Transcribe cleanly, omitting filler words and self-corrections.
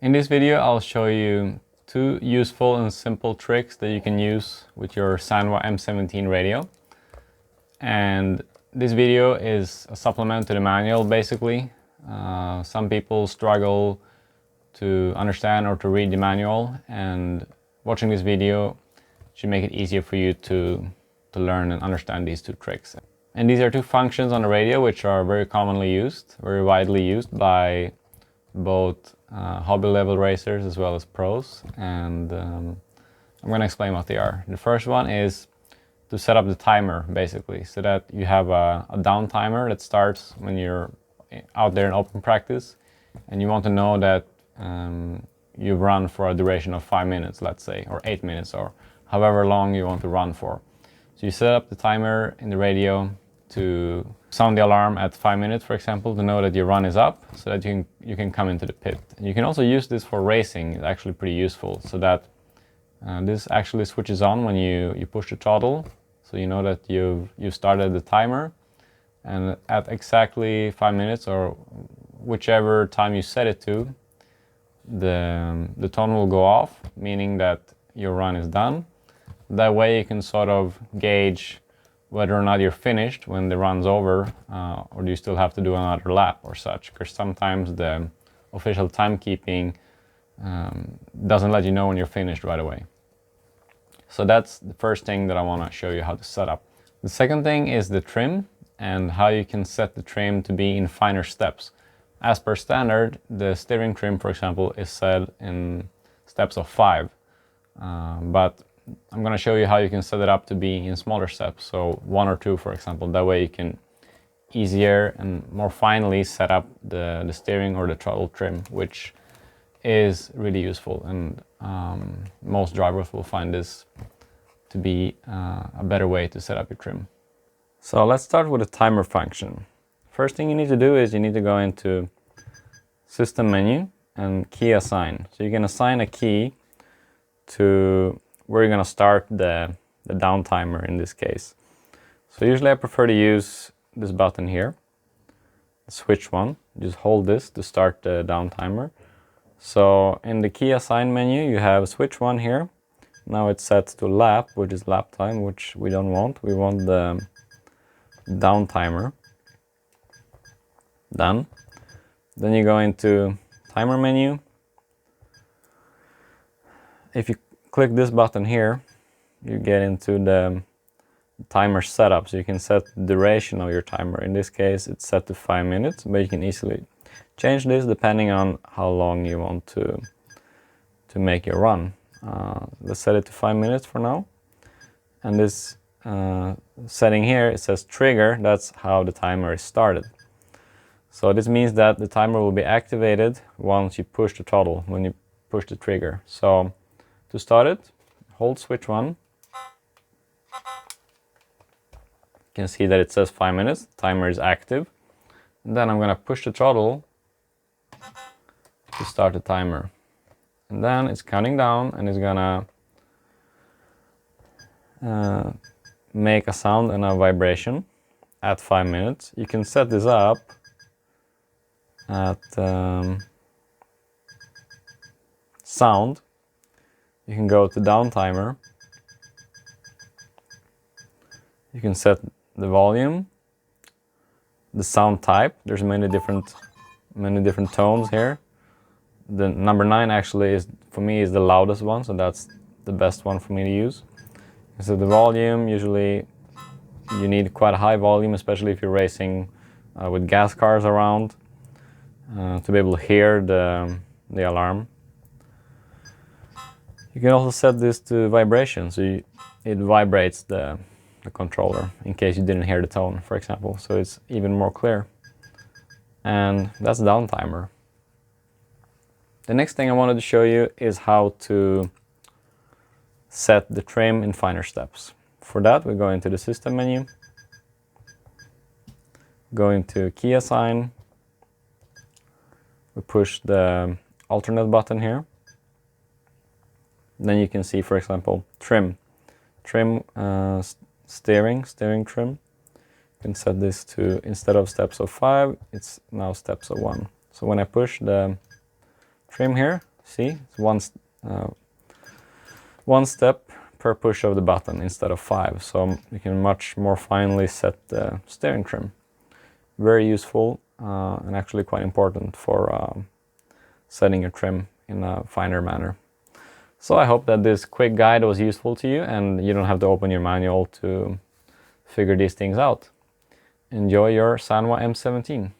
In this video, I'll show you two useful and simple tricks that you can use with your Sanwa M17 radio. And this video is a supplement to the manual, basically. Some people struggle to understand or to read the manual, and watching this video should make it easier for you to learn and understand these two tricks. And these are two functions on the radio which are very commonly used, very widely used by both hobby level racers as well as pros, and I'm going to explain what they are. The first one is to set up the timer, basically, so that you have a down timer that starts when you're out there in open practice and you want to know that you've run for a duration of 5 minutes, let's say, or 8 minutes, or however long you want to run for. So you set up the timer in the radio to sound the alarm at 5 minutes, for example, to know that your run is up, so that you can come into the pit. And you can also use this for racing. It's actually pretty useful, so that this actually switches on when you push the throttle, so you know that you've started the timer, and at exactly 5 minutes or whichever time you set it to, the tone will go off, meaning that your run is done. That way you can sort of gauge whether or not you're finished when the run's over, or do you still have to do another lap or such, because sometimes the official timekeeping doesn't let you know when you're finished right away. So that's the first thing that I want to show you how to set up. The second thing is the trim, and how you can set the trim to be in finer steps. As per standard, the steering trim, for example, is set in steps of 5, but I'm going to show you how you can set it up to be in smaller steps, so 1 or 2, for example. That way you can easier and more finely set up the steering or the throttle trim, which is really useful, and most drivers will find this to be a better way to set up your trim. So let's start with the timer function. First thing you need to do is you need to go into System menu and Key Assign. So you can assign a key to where you're going to start the down timer in this case. So usually I prefer to use this button here, switch one. Just hold this to start the down timer. So in the Key Assign menu you have switch one here. Now it's set to lap, which is lap time, which we don't want. We want the down timer. Done. Then you go into timer menu. If you click this button here, you get into the timer setup, so you can set the duration of your timer. In this case it's set to 5 minutes, but you can easily change this depending on how long you want to make your run. Let's set it to 5 minutes for now, and this setting here, it says trigger. That's how the timer is started. So this means that the timer will be activated once you push the throttle, when you push the trigger. So to start it, hold switch 1. You can see that it says 5 minutes, the timer is active. And then I'm going to push the throttle to start the timer. And then it's counting down, and it's going to make a sound and a vibration at 5 minutes. You can set this up at sound. You can go to down timer. You can set the volume, the sound type. There's many different tones here. The number 9 actually is, for me, is the loudest one, so that's the best one for me to use. So the volume, usually you need quite a high volume, especially if you're racing with gas cars around, to be able to hear the alarm. You can also set this to vibration, so it vibrates the controller in case you didn't hear the tone, for example, so it's even more clear. And that's down timer. The next thing I wanted to show you is how to set the trim in finer steps. For that, we go into the System menu, go into Key Assign, we push the alternate button here. Then you can see, for example, trim steering trim. You can set this to, instead of steps of 5, it's now steps of 1. So when I push the trim here, See, it's one step per push of the button instead of 5, so you can much more finely set the steering trim. Very useful and actually quite important for setting your trim in a finer manner. So I hope that this quick guide was useful to you and you don't have to open your manual to figure these things out. Enjoy your Sanwa M17.